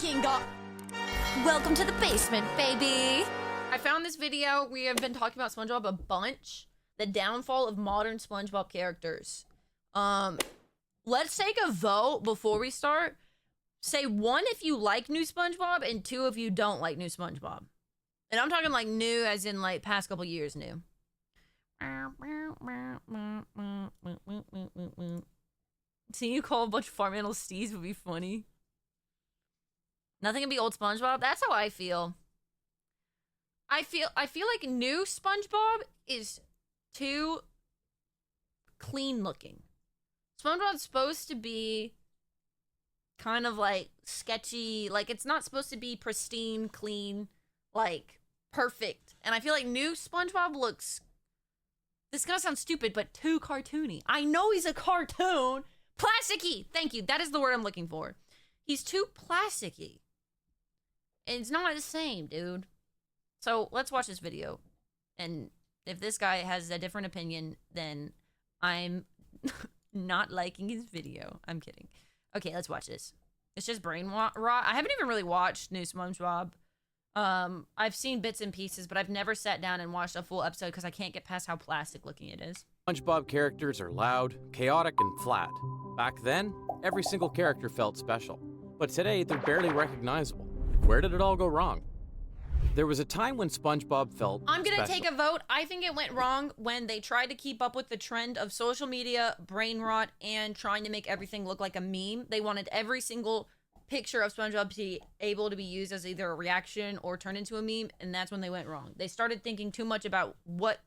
fucking god. Welcome to the basement, baby. I found this video. We have been talking about SpongeBob a bunch. The downfall of modern SpongeBob characters. Let's take a vote before we start. Say 1 if you like new SpongeBob and 2 if you don't like new SpongeBob. And I'm talking like new as in like past couple years new. Seeing you call a bunch of farm animals steez would be funny. Nothing can be old SpongeBob. That's how I feel. I feel like new SpongeBob is too clean looking. SpongeBob's supposed to be kind of like sketchy, like it's not supposed to be pristine, clean, like perfect. And I feel like new SpongeBob looks, this is gonna sound stupid, but too cartoony. I know he's a cartoon. Plasticky! Thank you. That is the word I'm looking for. He's too plasticky. And it's not the same, dude. So let's watch this video. And if this guy has a different opinion, then I'm not liking his video. I'm kidding. Okay, let's watch this. It's just brain rot. I haven't even really watched new SpongeBob. I've seen bits and pieces, but I've never sat down and watched a full episode because I can't get past how plastic looking it is. SpongeBob characters are loud, chaotic, and flat. Back then, every single character felt special. But today, they're barely recognizable. Where did it all go wrong? There was a time when SpongeBob felt I'm gonna special. take a vote. I think it went wrong when they tried to keep up with the trend of social media, brain rot, and trying to make everything look like a meme. They wanted every single picture of SpongeBob to be able to be used as either a reaction or turn into a meme, and that's when they went wrong. They started thinking too much about what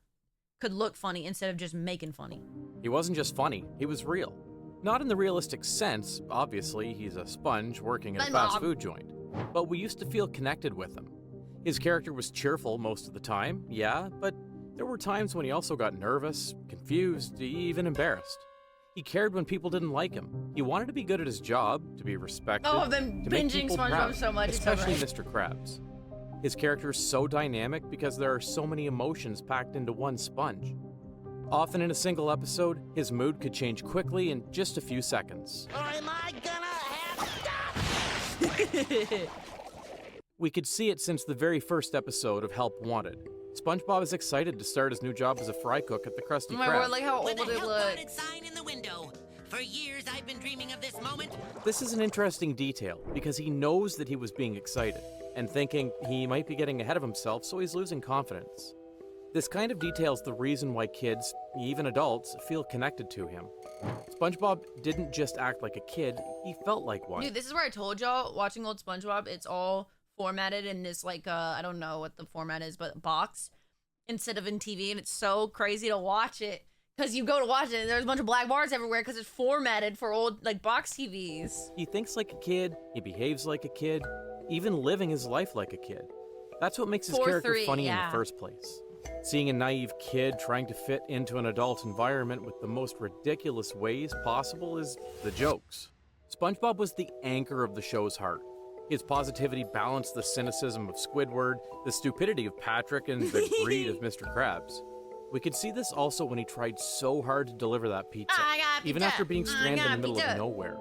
could look funny instead of just making funny. He wasn't just funny, he was real. Not in the realistic sense, obviously, he's a sponge working at a fast food joint. But we used to feel connected with him. His character was cheerful most of the time, yeah, but there were times when he also got nervous, confused, even embarrassed. He cared when people didn't like him. He wanted to be good at his job, to be respected, Oh, I've been to make binging people SpongeBob proud, so much, it's especially so Mr. Krabs. His character is so dynamic because there are so many emotions packed into one sponge. Often in a single episode, his mood could change quickly in just a few seconds. Or am I gonna have We could see it since the very first episode of Help Wanted. SpongeBob is excited to start his new job as a fry cook at the Krusty Oh my Krab. word, like how old with it a help looks. wanted sign in the window? For years, I've been dreaming of this moment. This is an interesting detail because he knows that he was being excited and thinking he might be getting ahead of himself, so he's losing confidence. This kind of detail is the reason why kids, even adults, feel connected to him. SpongeBob didn't just act like a kid, he felt like one. Dude, this is where I told y'all, watching old SpongeBob, it's all formatted in this, like, I don't know what the format is, but box instead of in TV, and it's so crazy to watch it. Because you go to watch it, and there's a bunch of black bars everywhere because it's formatted for old, like, box TVs. He thinks like a kid, he behaves like a kid, even living his life like a kid. That's what makes his character 4-3, funny in yeah. the first place. Seeing a naive kid trying to fit into an adult environment with the most ridiculous ways possible is the jokes. SpongeBob was the anchor of the show's heart. His positivity balanced the cynicism of Squidward, the stupidity of Patrick, and the greed of Mr. Krabs. We could see this also when he tried so hard to deliver that pizza, I got even pizza. after being I stranded in got the middle pizza. of nowhere.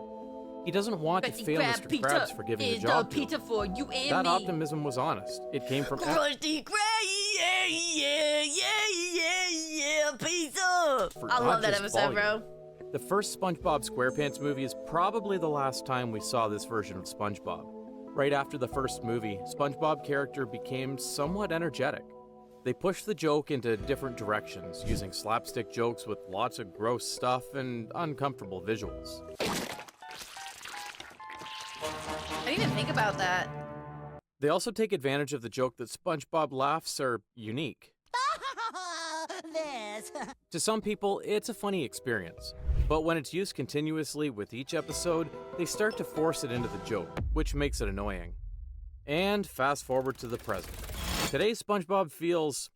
He doesn't want to Krusty fail Krab Mr. pizza Krabs for giving the is job the to him. pizza for you and That me. optimism was honest. It came from Krusty Krab, yeah, pizza. For I not love that just episode, volume. bro. The first SpongeBob SquarePants movie is probably the last time we saw this version of SpongeBob. Right after the first movie, SpongeBob character became somewhat energetic. They pushed the joke into different directions, using slapstick jokes with lots of gross stuff and uncomfortable visuals. I didn't even think about that. They also take advantage of the joke that SpongeBob laughs are unique. this. To some people, it's a funny experience. But when it's used continuously with each episode, they start to force it into the joke, which makes it annoying. And fast forward to the present. Today's SpongeBob feels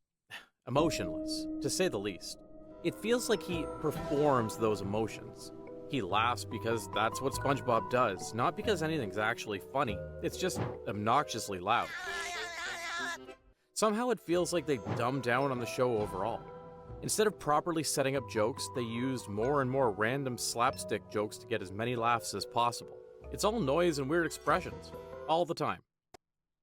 emotionless, to say the least. It feels like he performs those emotions. He laughs because that's what SpongeBob does, not because anything's actually funny. It's just obnoxiously loud. Somehow it feels like they dumbed down on the show overall. Instead of properly setting up jokes, they used more and more random slapstick jokes to get as many laughs as possible. It's all noise and weird expressions. all the time.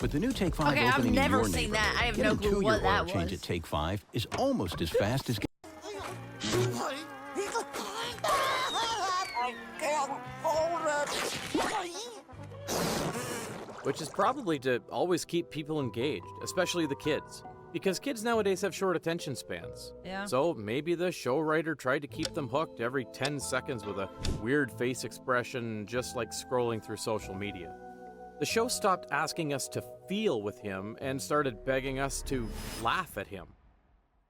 With the new Take 5 Okay, I've opening never in your seen that. I have Getting no clue to what your that oil change was. at Take 5 is almost as fast as... Which is probably to always keep people engaged, especially the kids. Because kids nowadays have short attention spans. Yeah. So maybe the show writer tried to keep them hooked every 10 seconds with a weird face expression, just like scrolling through social media. The show stopped asking us to feel with him and started begging us to laugh at him.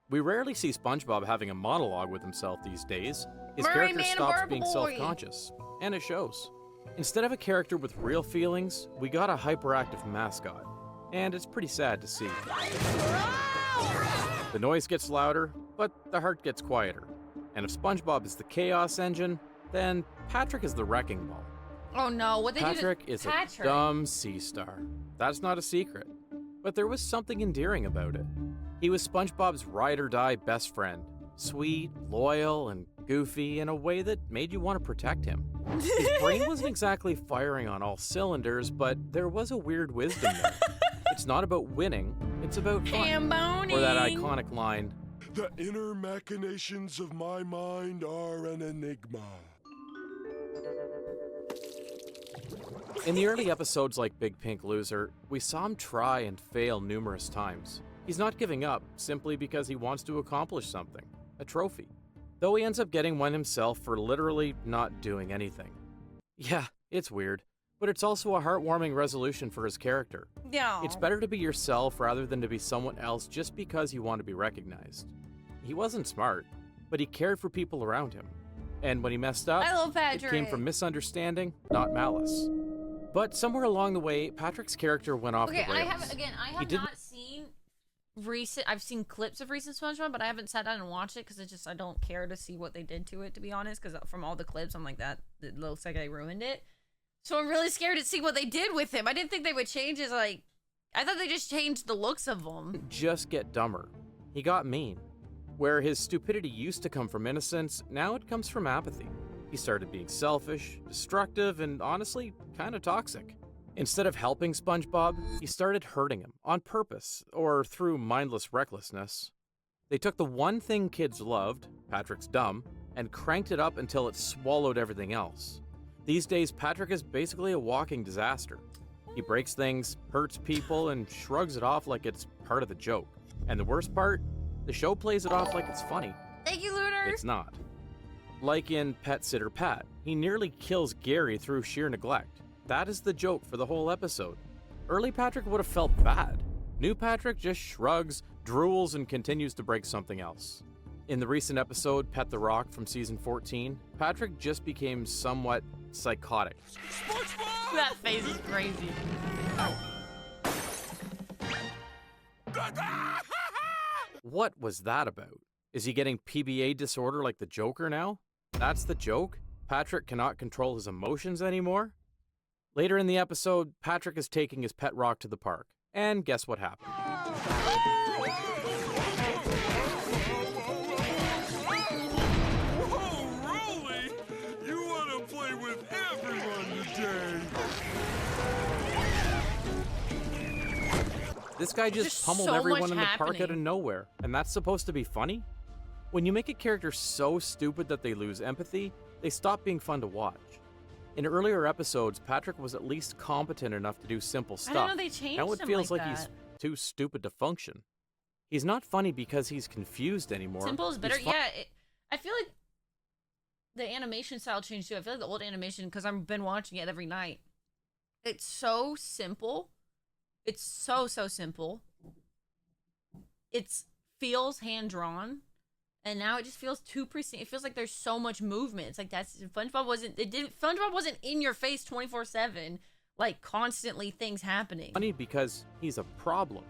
We rarely see SpongeBob having a monologue with himself these days. His Murray character Man and stops Barb being Boy. self-conscious, and it shows. Instead of a character with real feelings, we got a hyperactive mascot, and it's pretty sad to see. The noise gets louder, but the heart gets quieter. And if SpongeBob is the chaos engine, then Patrick is the wrecking ball. Oh no, what they Patrick do is to Patrick? a dumb sea star. That's not a secret. But there was something endearing about it. He was SpongeBob's ride-or-die best friend. Sweet, loyal, and goofy in a way that made you want to protect him. His brain wasn't exactly firing on all cylinders, but there was a weird wisdom there. It's not about winning, it's about fun. Ham-boning. Or that iconic line, "The inner machinations of my mind are an enigma." In the early episodes like Big Pink Loser, we saw him try and fail numerous times. He's not giving up simply because he wants to accomplish something, a trophy. Though he ends up getting one himself for literally not doing anything. Yeah, it's weird, but it's also a heartwarming resolution for his character. No. It's better to be yourself rather than to be someone else just because you want to be recognized. He wasn't smart, but he cared for people around him. And when he messed up, I love it Patrick. came from misunderstanding, not malice. But somewhere along the way, Patrick's character went off Okay, the I rails. have not seen recent. I've seen clips of recent SpongeBob, but I haven't sat down and watched it because I don't care to see what they did to it, to be honest. Because from all the clips, I'm like that. It looks like I ruined it. So I'm really scared to see what they did with him. I didn't think they would change his I thought they just changed the looks of him. Just get dumber. He got mean. Where his stupidity used to come from innocence, now it comes from apathy. He started being selfish, destructive, and honestly, kind of toxic. Instead of helping SpongeBob, he started hurting him, on purpose, or through mindless recklessness. They took the one thing kids loved, Patrick's dumb, and cranked it up until it swallowed everything else. These days, Patrick is basically a walking disaster. He breaks things, hurts people, and shrugs it off like it's part of the joke. And the worst part? The show plays it off like it's funny. Thank you, Lunar. It's not. Like in Pet Sitter Pat, he nearly kills Gary through sheer neglect. That is the joke for the whole episode. Early Patrick would have felt bad. New Patrick just shrugs, drools, and continues to break something else. In the recent episode, Pet the Rock from season 14, Patrick just became somewhat psychotic. That face is crazy. What was that about? Is he getting PBA disorder like the Joker now? That's the joke? Patrick cannot control his emotions anymore? Later in the episode, Patrick is taking his pet rock to the park. And guess what happened? Whoa, Rolly! You want to play with everyone today! This guy just There's pummeled so everyone much in the park out of happening. nowhere. And that's supposed to be funny? When you make a character so stupid that they lose empathy, they stop being fun to watch. In earlier episodes, Patrick was at least competent enough to do simple stuff. I didn't know they changed Now it him feels like like he's that. too stupid to function. He's not funny because he's confused anymore. Simple is better. He's fun- Yeah, I feel like the animation style changed too. I feel like the old animation, because I've been watching it every night. It's so simple. It's so simple. It feels hand drawn, and now it just feels too pristine. It feels like there's so much movement. It's like SpongeBob wasn't in your face 24/7, like constantly things happening. funny because he's a problem.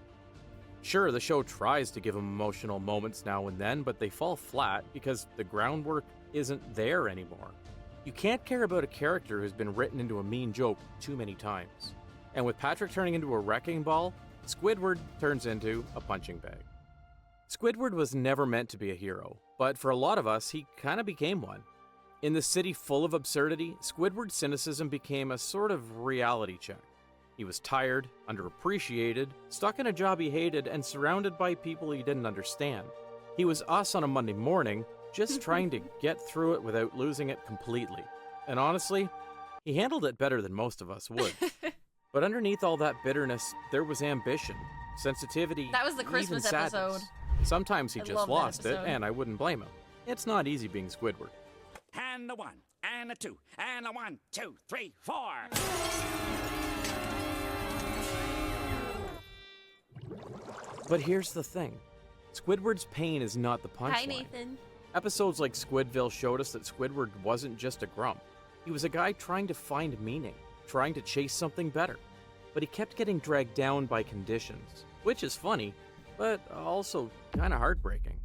Sure, the show tries to give him emotional moments now and then, but they fall flat because the groundwork isn't there anymore. You can't care about a character who's been written into a mean joke too many times. And with Patrick turning into a wrecking ball, Squidward turns into a punching bag. Squidward was never meant to be a hero, but for a lot of us, he kind of became one. In the city full of absurdity, Squidward's cynicism became a sort of reality check. He was tired, underappreciated, stuck in a job he hated, and surrounded by people he didn't understand. He was us on a Monday morning, just trying to get through it without losing it completely. And honestly, he handled it better than most of us would. But underneath all that bitterness, there was ambition, sensitivity, That was the Christmas even sadness. episode. Sometimes he I just love that lost it, episode. and I wouldn't blame him. It's not easy being Squidward. And a 1, and a 2, and a 1, 2, 3, 4. But here's the thing. Squidward's pain is not the punchline. Hi, Nathan. Episodes like Squidville showed us that Squidward wasn't just a grump. He was a guy trying to find meaning, trying to chase something better. But he kept getting dragged down by conditions, which is funny, but also kind of heartbreaking.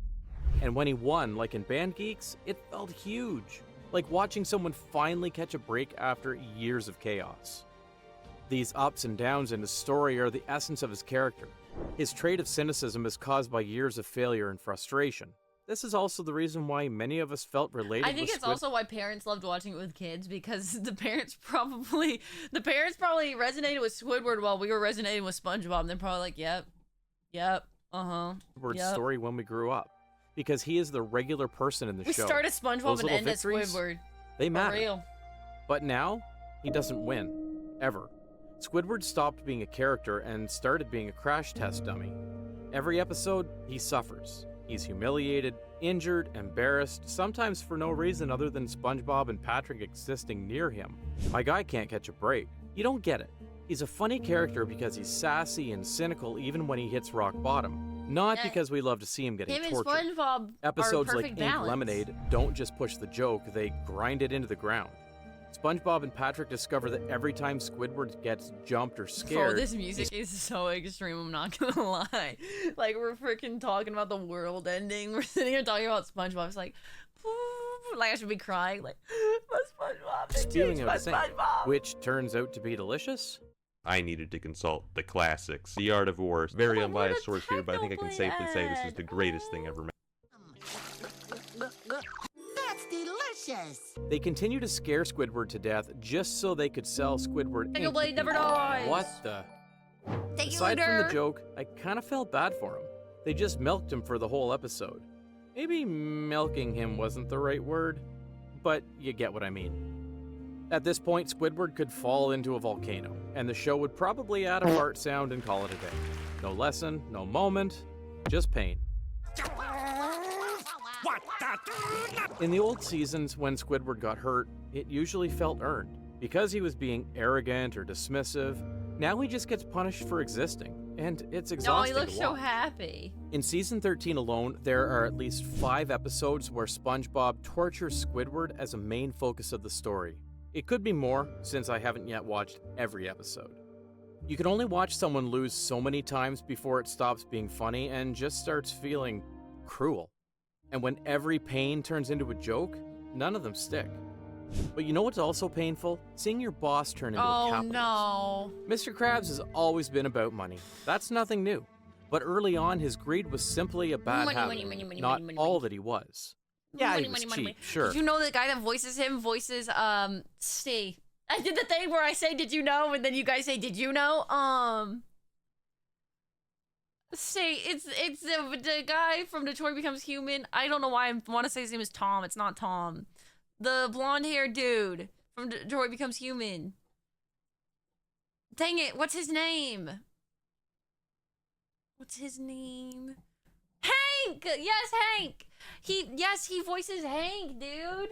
And when he won, like in Band Geeks, it felt huge. Like watching someone finally catch a break after years of chaos. These ups and downs in his story are the essence of his character. His trait of cynicism is caused by years of failure and frustration. This is also the reason why many of us felt related I think with it's also why parents loved watching it with kids, because the parents probably resonated with Squidward while we were resonating with SpongeBob. And they're probably like, yep, Squidward's yep. story when we grew up. Because he is the regular person in the We show. start at SpongeBob Those and little end at victories, Squidward. They For matter. real. But now, he doesn't win. Ever. Squidward stopped being a character and started being a crash test dummy. Every episode, he suffers. He's humiliated, injured, embarrassed, sometimes for no reason other than SpongeBob and Patrick existing near him. My guy can't catch a break. You don't get it. He's a funny character because he's sassy and cynical even when he hits rock bottom. Not because we love to see him getting Him and tortured. SpongeBob Episodes are like perfect Ink balance. Lemonade don't just push the joke, they grind it into the ground. SpongeBob and Patrick discover that every time Squidward gets jumped or Bro, scared, this music is so extreme, I'm not gonna lie. Like, we're freaking talking about the world ending. We're sitting here talking about SpongeBob. It's like, I should be crying. Like, my SpongeBob. spewing my out sing, SpongeBob. which turns out to be delicious. I needed to consult the classics. The Art of War. Very Oh, unbiased what a source here, but I think I can safely say this is the greatest thing ever made. That's delicious. They continue to scare Squidward to death just so they could sell Squidward Take a Inc. blade, never dies. What the? Thank you, Aside from Luder. the joke, I kind of felt bad for him. They just milked him for the whole episode. Maybe milking him wasn't the right word, but you get what I mean. At this point, Squidward could fall into a volcano, and the show would probably add a fart sound and call it a day. No lesson, no moment, just pain. What the? In the old seasons, when Squidward got hurt, it usually felt earned. Because he was being arrogant or dismissive, now he just gets punished for existing, and it's Oh, exhausting he looks to so watch. happy. In season 13 alone, there are at least 5 episodes where SpongeBob tortures Squidward as a main focus of the story. It could be more, since I haven't yet watched every episode. You can only watch someone lose so many times before it stops being funny and just starts feeling cruel. And when every pain turns into a joke, none of them stick. But you know what's also painful? Seeing your boss turn into a Oh, capitalist. no. Mr. Krabs has always been about money. That's nothing new. But early on, his greed was simply a bad Money, habit, money, money, money, not money, all money. that he was. Yeah, he was cheap, sure. Did you know the guy that voices him voices, Steve? I did the thing where I say, did you know? And then you guys say, did you know? Steve, it's the guy from Detroit Becomes Human. I don't know why I want to say his name is Tom. It's not Tom. The blonde-haired dude from Detroit Becomes Human. Dang it, what's his name? What's his name? Hank! Yes, Hank! He voices Hank, dude.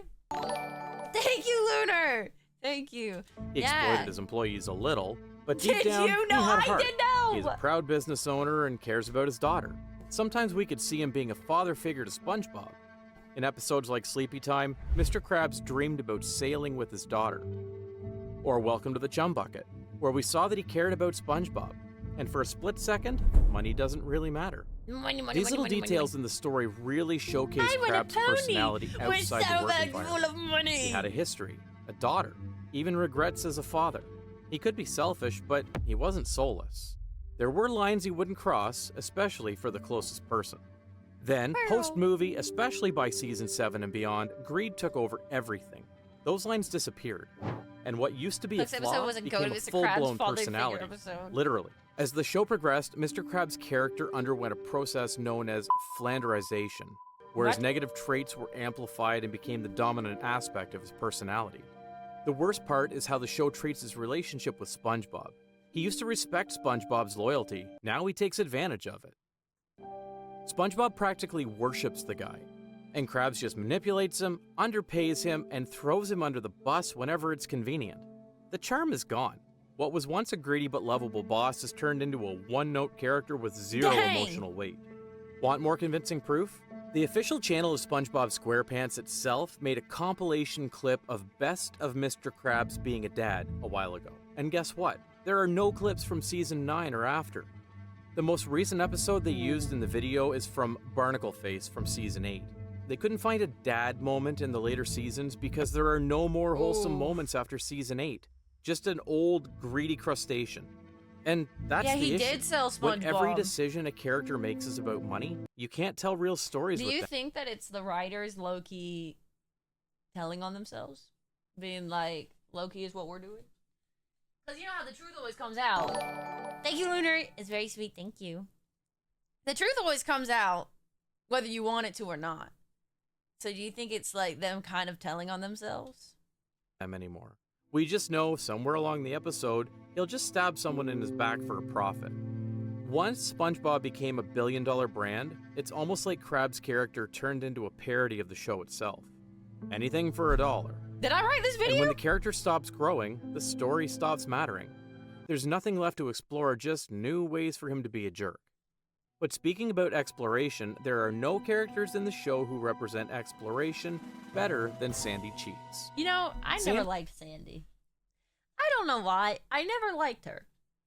Thank you, Lunar! Thank you. He exploited his employees a little, but deep Did down, you he know? had I heart. did know! He's a proud business owner and cares about his daughter. Sometimes we could see him being a father figure to SpongeBob. In episodes like Sleepy Time, Mr. Krabs dreamed about sailing with his daughter. Or Welcome to the Chum Bucket, where we saw that he cared about SpongeBob. And for a split second, money doesn't really matter. Money, money, These money, little money, details money. in the story really showcase I want a Krabs' pony personality with outside so the work much environment. full of money. He had a history, a daughter, even regrets as a father. He could be selfish, but he wasn't soulless. There were lines he wouldn't cross, especially for the closest person. Then, post-movie, especially by season 7 and beyond, greed took over everything. Those lines disappeared. and what used to be This a episode flaw wasn't became Go to a Mr. Krabs' full-blown father figure personality. episode. Literally. As the show progressed, Mr. Krabs' character underwent a process known as flanderization, where his What? negative traits were amplified and became the dominant aspect of his personality. The worst part is how the show treats his relationship with SpongeBob. He used to respect SpongeBob's loyalty, now he takes advantage of it. SpongeBob practically worships the guy, and Krabs just manipulates him, underpays him, and throws him under the bus whenever it's convenient. The charm is gone. What was once a greedy but lovable boss has turned into a one-note character with zero Dang. emotional weight. Want more convincing proof? The official channel of SpongeBob SquarePants itself made a compilation clip of Best of Mr. Krabs being a dad a while ago. And guess what? There are no clips from Season 9 or after. The most recent episode they used in the video is from Barnacle Face from Season 8. They couldn't find a dad moment in the later seasons because there are no more wholesome Ooh. moments after Season 8. Just an old, greedy crustacean. And that's Yeah, the he issue. did sell When every SpongeBob. decision a character makes is about money, you can't tell real stories Do with you them. think that it's the writers low-key telling on themselves? Being like, low-key is what we're doing? Because you know how the truth always comes out. Thank you, Lunar. It's very sweet. Thank you. The truth always comes out, whether you want it to or not. So do you think it's like them kind of telling on themselves? Them anymore. We just know somewhere along the episode, he'll just stab someone in his back for a profit. Once SpongeBob became a billion-dollar brand, it's almost like Krabs' character turned into a parody of the show itself. Anything for $1. Did I write this And video? when the character stops growing, the story stops mattering. There's nothing left to explore, just new ways for him to be a jerk. But speaking about exploration, there are no characters in the show who represent exploration better than Sandy Cheeks. You know, I Sam- never liked Sandy. I don't know why. I never liked her.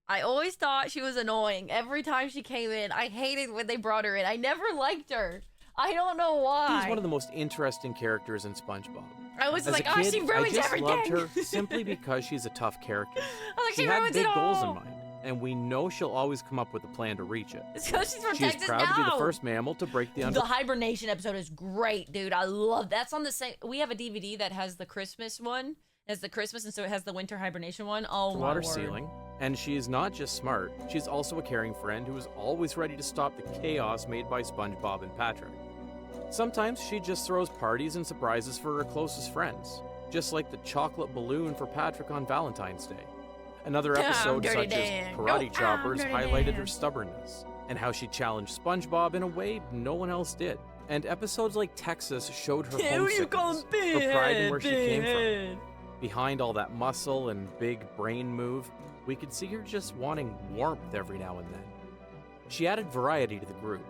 I always thought she was annoying. Every time she came in, I hated when they brought her in. I never liked her. I don't know why. She's one of the most interesting characters in SpongeBob. I was As like, a oh, kid, she ruins I just everything. loved her simply because she's a tough character. I was like, She she had ruins big it goals in all. mind, and we know she'll always come up with a plan to reach it. It's because she's from She's Texas proud now. to be the first mammal to break the The hibernation episode is great, dude. I love that's on the same. We have a DVD that has the Christmas one, has the Christmas, and so it has the winter hibernation one. Oh my water word. ceiling. And she's not just smart, she's also a caring friend who is always ready to stop the chaos made by SpongeBob and Patrick. Sometimes she just throws parties and surprises for her closest friends, just like the chocolate balloon for Patrick on Valentine's Day. Another episode Dirty such Dan. as Karate Go, Choppers Dirty highlighted Dan. her stubbornness, and how she challenged SpongeBob in a way no one else did. And episodes like Texas showed her homesickness, her pride in where she came from. Behind all that muscle and big brain move, we could see her just wanting warmth every now and then. She added variety to the group,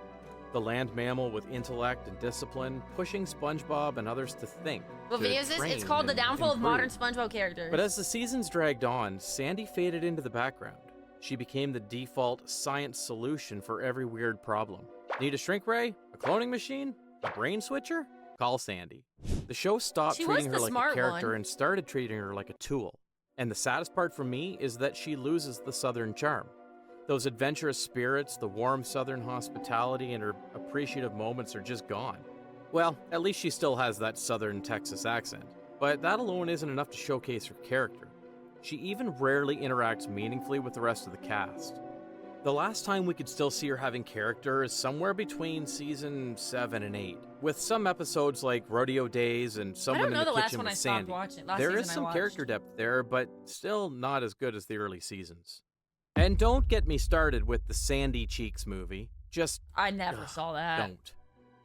the land mammal with intellect and discipline, pushing SpongeBob and others to think. What to video is this? It's train called The and Downfall of improve. Modern SpongeBob Characters. But as the seasons dragged on, Sandy faded into the background. She became the default science solution for every weird problem. Need a shrink ray? A cloning machine? A brain switcher? Call Sandy. The show stopped She was treating her the like a smart character one. and started treating her like a tool. And the saddest part for me is that she loses the southern charm. Those adventurous spirits, the warm southern hospitality, and her appreciative moments are just gone. Well, at least she still has that southern Texas accent. But that alone isn't enough to showcase her character. She even rarely interacts meaningfully with the rest of the cast. The last time we could still see her having character is somewhere between season 7 and 8, with some episodes like Rodeo Days and Someone in know the the last Kitchen one with I stopped Sandy. watching. Last There season is I some watched. character depth there, but still not as good as the early seasons. And don't get me started with the Sandy Cheeks movie. Just I never saw that. don't.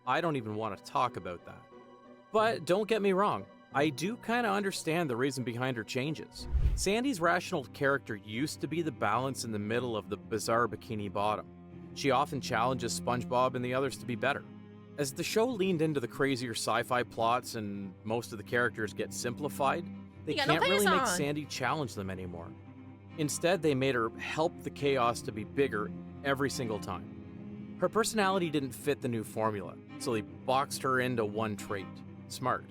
I don't even want to talk about that. But don't get me wrong, I do kind of understand the reason behind her changes. Sandy's rational character used to be the balance in the middle of the bizarre Bikini Bottom. She often challenges SpongeBob and the others to be better. As the show leaned into the crazier sci-fi plots and most of the characters get simplified, they You got no can't really make pants on. Sandy challenge them anymore. Instead, they made her help the chaos to be bigger every single time. Her personality didn't fit the new formula, so they boxed her into one trait: smart.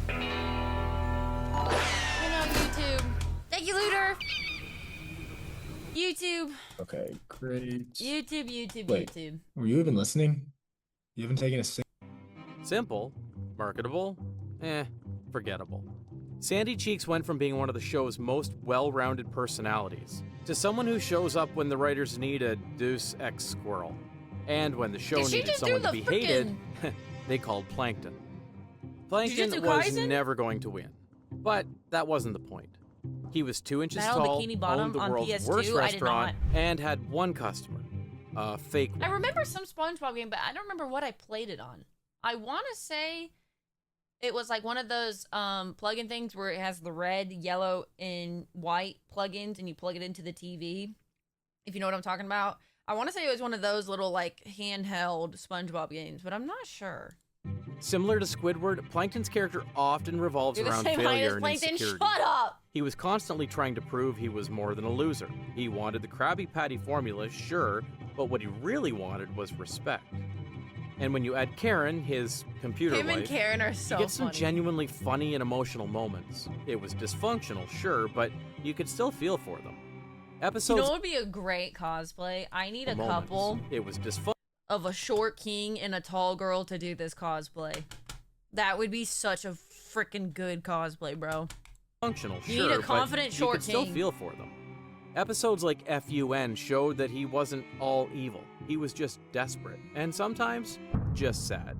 I love YouTube. Thank you, Looter. YouTube. Okay, great. YouTube. Wait. YouTube. Were you even listening? You haven't taken a sip? Simple, marketable, forgettable. Sandy Cheeks went from being one of the show's most well-rounded personalities to someone who shows up when the writers need a Deus Ex squirrel. And when the show Did she needed just do someone to the be frickin- hated, they called Plankton. Plankton Jujutsu was Kaisen? never going to win, but that wasn't the point. He was 2 inches Battle tall, Bikini Bottom owned the on world's PS2? worst I did restaurant, and had one customer, a fake I one. remember some SpongeBob game, but I don't remember what I played it on. I want to say it was like one of those plug-in things where it has the red, yellow, and white plugins, and you plug it into the TV. If you know what I'm talking about. I want to say it was one of those little like handheld SpongeBob games, but I'm not sure. Similar to Squidward, Plankton's character often revolves You're the around same height failure as and Plankton. insecurity. Shut up! He was constantly trying to prove he was more than a loser. He wanted the Krabby Patty formula, sure, but what he really wanted was respect. And when you add Karen, his computer Him and wife, Karen are so you get some funny. genuinely funny and emotional moments. It was dysfunctional, sure, but you could still feel for them. You Episodes know what would be a great cosplay? I need a moments. couple It was dysfunctional. of a short king and a tall girl to do this cosplay. That would be such a freaking good cosplay, bro. Functional, You sure, need a confident but short you could still king. feel for them. Episodes like FUN showed that he wasn't all evil. He was just desperate, and sometimes just sad.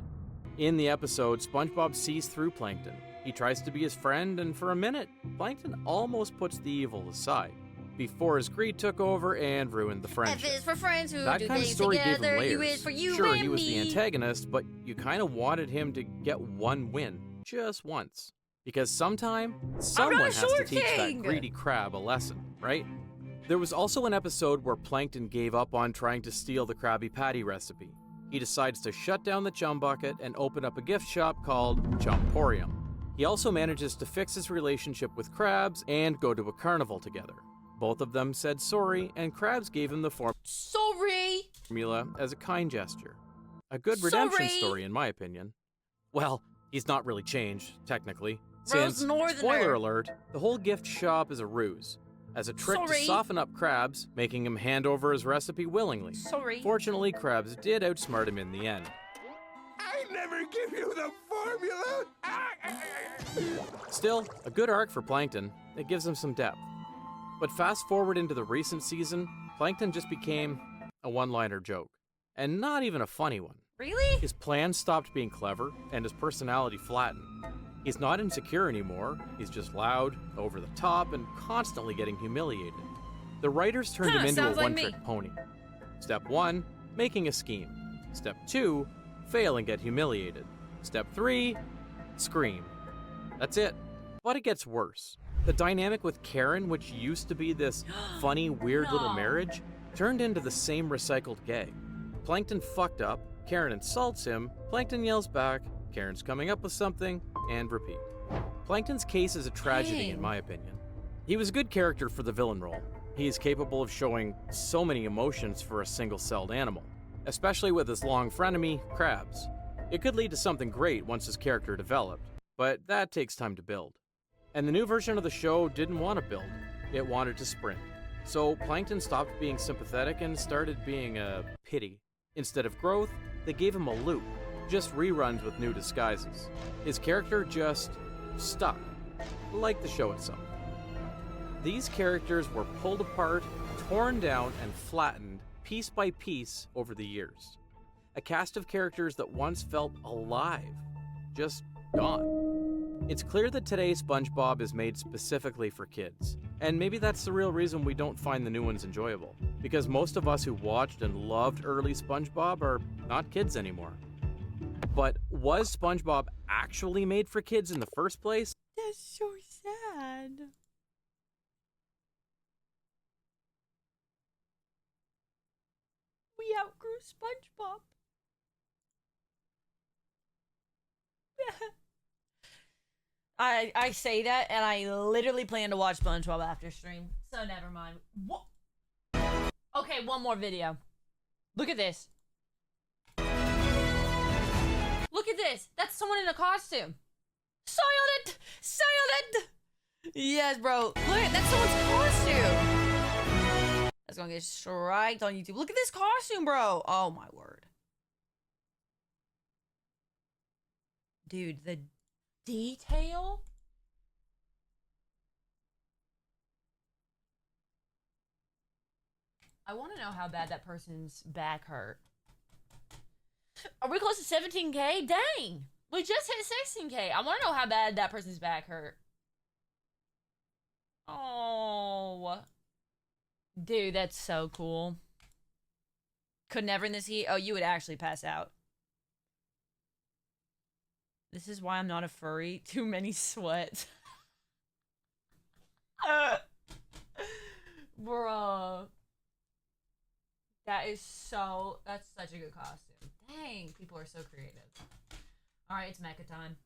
In the episode, SpongeBob sees through Plankton. He tries to be his friend, and for a minute, Plankton almost puts the evil aside, before his greed took over and ruined the friendship. F is for friends who That do kind of things story gave together. him U layers. is for you Sure, and he was me. the antagonist, but you kind of wanted him to get one win, just once. Because sometime, someone has to short teach king. that greedy crab a lesson, right? There was also an episode where Plankton gave up on trying to steal the Krabby Patty recipe. He decides to shut down the Chum Bucket and open up a gift shop called Chumporium. He also manages to fix his relationship with Krabs and go to a carnival together. Both of them said sorry, and Krabs gave him the Sorry. formula as a kind gesture. A good redemption Sorry. story, in my opinion. Well, he's not really changed, technically. Bro's Since, Northerner. spoiler alert, the whole gift shop is a ruse, as a trick Sorry. to soften up Krabs, making him hand over his recipe willingly. Sorry. Fortunately, Krabs did outsmart him in the end. I never give you the formula. Still, a good arc for Plankton. It gives him some depth. But fast forward into the recent season, Plankton just became a one-liner joke. And not even a funny one. Really? His plans stopped being clever, and his personality flattened. He's not insecure anymore, he's just loud, over the top, and constantly getting humiliated. The writers turned him into a sounds like me. one-trick pony. Step 1, making a scheme. Step 2, fail and get humiliated. Step 3, scream. That's it. But it gets worse. The dynamic with Karen, which used to be this funny, weird little No. marriage, turned into the same recycled gag. Plankton fucked up, Karen insults him, Plankton yells back, Karen's coming up with something, and repeat. Plankton's case is a tragedy, in Dang. my opinion. He was a good character for the villain role. He is capable of showing so many emotions for a single-celled animal, especially with his long frenemy, Krabs. It could lead to something great once his character developed, but that takes time to build. And the new version of the show didn't want to build, it wanted to sprint. So Plankton stopped being sympathetic and started being a pity. Instead of growth, they gave him a loop, just reruns with new disguises. His character just stuck, like the show itself. These characters were pulled apart, torn down, and flattened piece by piece over the years. A cast of characters that once felt alive, just gone. It's clear that today's SpongeBob is made specifically for kids, and maybe that's the real reason we don't find the new ones enjoyable, because most of us who watched and loved early SpongeBob are not kids anymore. But was SpongeBob actually made for kids in the first place? That's so sad. We outgrew SpongeBob. I say that, and I literally plan to watch SpongeBob after stream. So never mind. What? Okay, one more video. Look at this. Look at this. That's someone in a costume. Silent! Silent! Yes, bro. Look, that's someone's costume. That's gonna get striked on YouTube. Look at this costume, bro. Oh my word. Dude, the detail I want to know how bad that person's back hurt. Are we close to 17K? Dang! We just hit 16K. I want to know how bad that person's back hurt. Oh. Dude, that's so cool. Could never in this heat. Oh, you would actually pass out. This is why I'm not a furry. Too many sweats. Bruh. That's such a good costume. Dang, people are so creative. Alright, it's mecha time.